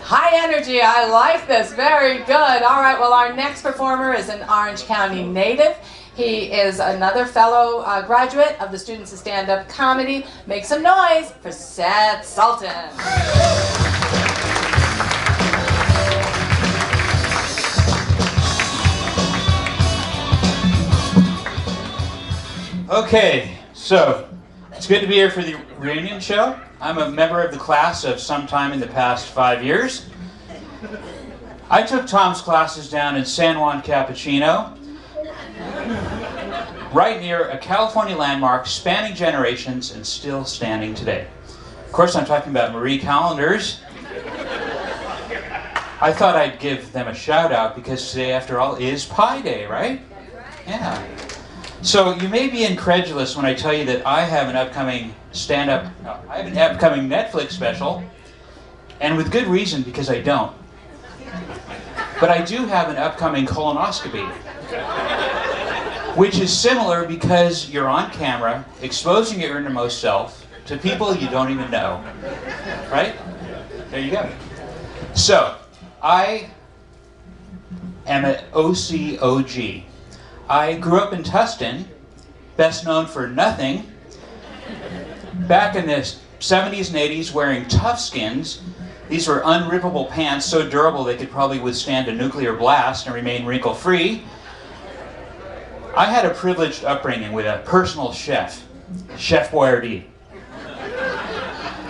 High energy, I like this, very good. All right, well our next performer is an Orange County native. He is another fellow graduate of the Students of Stand-Up Comedy. Make some noise for Seth Sultan. Okay, so it's good to be here for the reunion show. I'm a member of the class of sometime in the past 5 years. I took Tom's classes down in San Juan Capuchino, right near a California landmark spanning generations and still standing today. Of course, I'm talking about Marie Callender's. I thought I'd give them a shout out because today, after all, is Pi Day, right? Yeah. So you may be incredulous when I tell you that I have an upcoming Netflix special, and with good reason, because I don't. But I do have an upcoming colonoscopy, which is similar because you're on camera, exposing your innermost self to people you don't even know, right? There you go. So, I am an OCOG. I grew up in Tustin, best known for nothing. Back in the 70s and 80s, wearing tough skins. These were unrippable pants, so durable they could probably withstand a nuclear blast and remain wrinkle-free. I had a privileged upbringing with a personal chef, Chef Boyardee.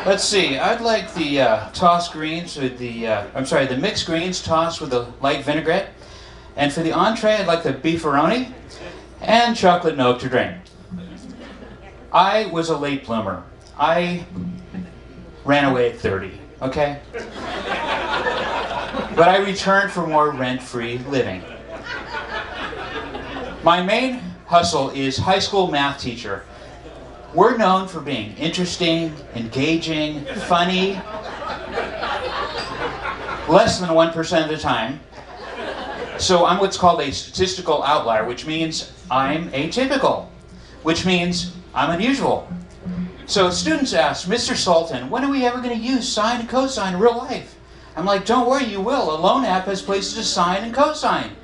Let's see, I'd like the tossed greens with the mixed greens tossed with a light vinaigrette. And for the entree, I'd like the beefaroni and chocolate milk to drink. I was a late bloomer. I ran away at 30, okay? But I returned for more rent-free living. My main hustle is high school math teacher. We're known for being interesting, engaging, funny, less than 1% of the time. So I'm what's called a statistical outlier, which means I'm atypical, which means I'm unusual. So students ask, Mr. Sultan, when are we ever going to use sine and cosine in real life? I'm like, don't worry, you will. A loan app has places to sine and cosine.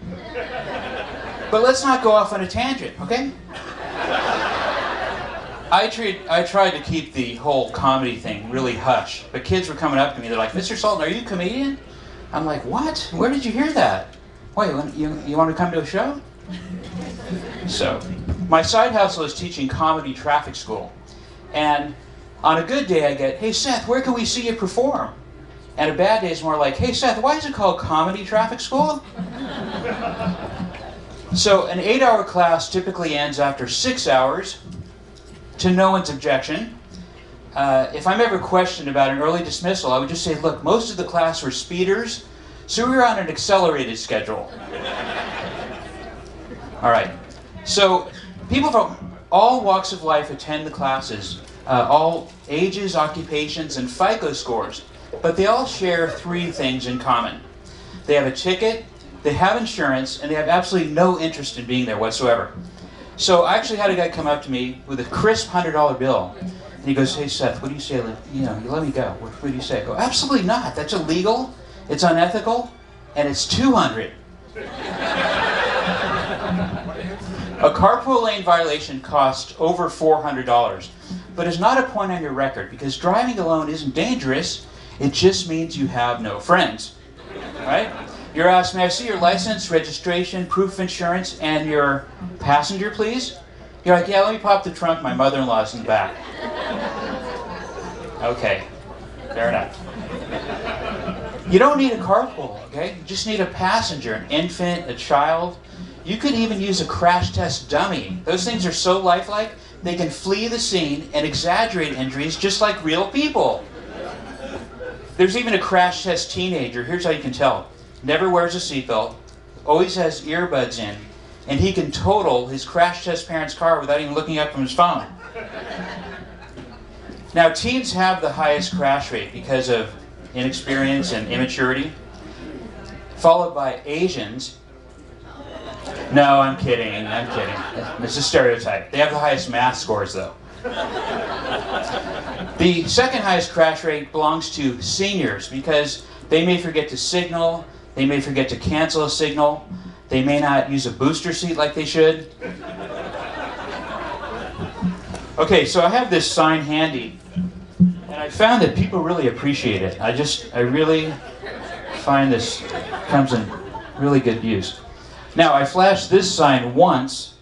But let's not go off on a tangent, okay? I tried to keep the whole comedy thing really hush, but kids were coming up to me, they're like, Mr. Sultan, are you a comedian? I'm like, what? Where did you hear that? Wait, you want to come to a show? So, my side hustle is teaching comedy traffic school. And on a good day I get, hey Seth, where can we see you perform? And a bad day is more like, hey Seth, why is it called comedy traffic school? So an 8-hour class typically ends after 6 hours, to no one's objection. If I'm ever questioned about an early dismissal, I would just say, look, most of the class were speeders, so we were on an accelerated schedule. All right, so people from all walks of life attend the classes, all ages, occupations, and FICO scores, but they all share 3 things in common. They have a ticket, they have insurance, and they have absolutely no interest in being there whatsoever. So I actually had a guy come up to me with a crisp $100 bill, and he goes, hey Seth, what do you say, you let me go. What do you say? I go, absolutely not, that's illegal. It's unethical, and it's $200. A carpool lane violation costs over $400, but is not a point on your record because driving alone isn't dangerous, it just means you have no friends, right? You're asked, may I see your license, registration, proof of insurance, and your passenger, please? You're like, yeah, let me pop the trunk, my mother-in-law's in the back. Okay, fair enough. You don't need a carpool, okay? You just need a passenger, an infant, a child. You could even use a crash test dummy. Those things are so lifelike, they can flee the scene and exaggerate injuries just like real people. There's even a crash test teenager. Here's how you can tell. Never wears a seatbelt, always has earbuds in, and he can total his crash test parent's car without even looking up from his phone. Now, teens have the highest crash rate because of inexperience and immaturity, followed by Asians. No, I'm kidding. It's a stereotype. They have the highest math scores, though. The second highest crash rate belongs to seniors because They may forget to signal. They may forget to cancel a signal. They may not use a booster seat like they should. Okay, so I have this sign handy, and I found that people really appreciate it. I really find this comes in really good use. Now, I flashed this sign once,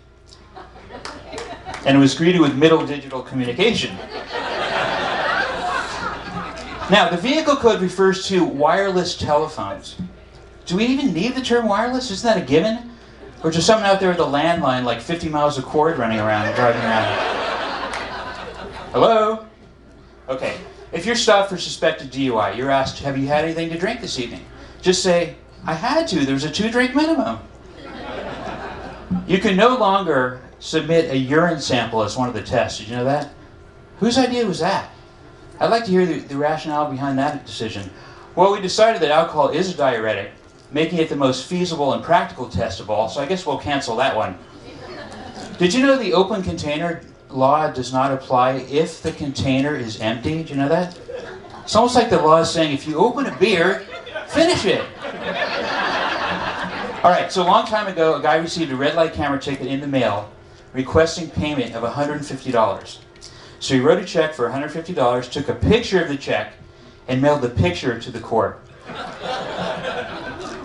and it was greeted with middle digital communication. Now, the vehicle code refers to wireless telephones. Do we even need the term wireless? Isn't that a given? Or just someone out there with a landline, like 50 miles of cord running around and driving around? Hello? Okay. If you're stopped for suspected DUI, you're asked, have you had anything to drink this evening? Just say, I had to. There's a 2-drink minimum. You can no longer submit a urine sample as one of the tests. Did you know that? Whose idea was that? I'd like to hear the rationale behind that decision. Well, we decided that alcohol is a diuretic, making it the most feasible and practical test of all, so I guess we'll cancel that one. Did you know the open container law does not apply if the container is empty? Did you know that? It's almost like the law is saying, if you open a beer, finish it. All right, so a long time ago, a guy received a red light camera ticket in the mail requesting payment of $150. So he wrote a check for $150, took a picture of the check, and mailed the picture to the court.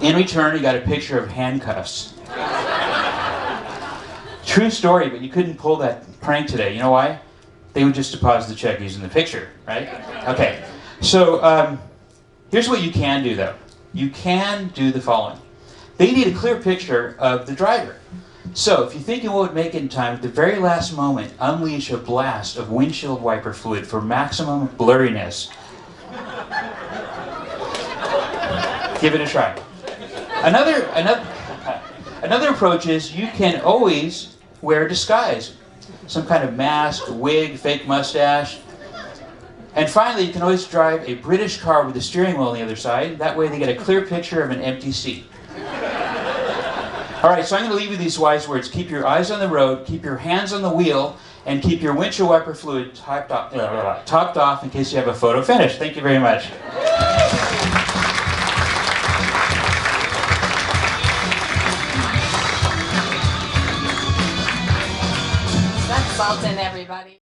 In return, he got a picture of handcuffs. True story, but you couldn't pull that prank today. You know why? They would just deposit the check using the picture, right? Okay, so here's what you can do, though. You can do the following. They need a clear picture of the driver. So if you think you won't make it in time, at the very last moment, unleash a blast of windshield wiper fluid for maximum blurriness. Give it a try. Another approach is you can always wear a disguise. Some kind of mask, wig, fake mustache. And finally, you can always drive a British car with a steering wheel on the other side. That way they get a clear picture of an empty seat. All right, so I'm going to leave you these wise words. Keep your eyes on the road, keep your hands on the wheel, and keep your windshield wiper fluid topped off in case you have a photo finish. Thank you very much. Seth Sultan, everybody.